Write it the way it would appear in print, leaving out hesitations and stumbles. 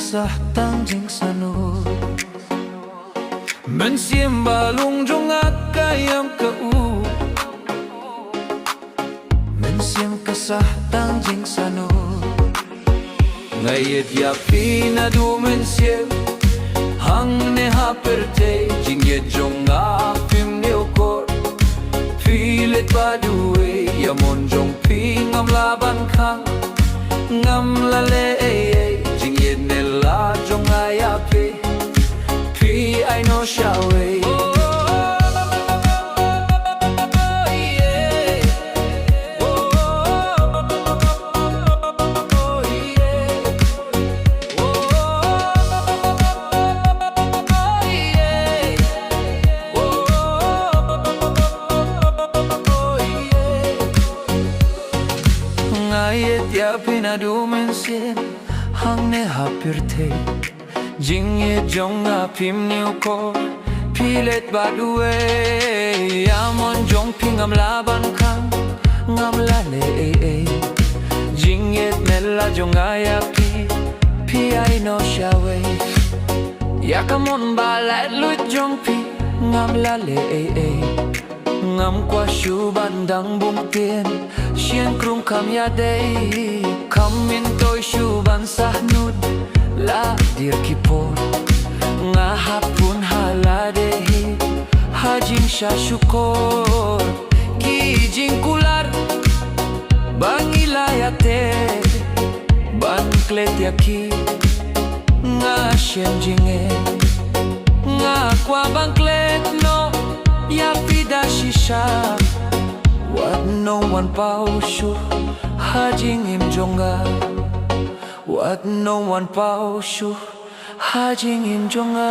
kesah tang jing sanu Mynsiem balung jong akayam ke u Mynsiem kesah tang jing sanu Ngayet ya pina du mynsiem hang ne ha perte jing ye jong apim ne okor Pilit baduwe ya mon jong pi ngam laban khang ngam la le jing ye ne la jong aya pe pi ai no shawe Ya pina du mynsiem hang ne hapirte jing ye jong apim niu ko pilet badue ya mon jong pingam laban khang ngam la le jing ye mela jong aya pi ai no shawe ya kamon balat lut jong pi ngam la le ngam qua shu ban dang bum tiền xiên krum kam ya day kam min toy shu ban sah nud la dir kipor nga hapun halade ha jing sha shukor ki jing kular bangilaya te ban klet ya ki nga shen jinge nga kwa ban klet no ya pida shisha What no one pao shu ha jing im jonga What no one pao shu ha jing im jonga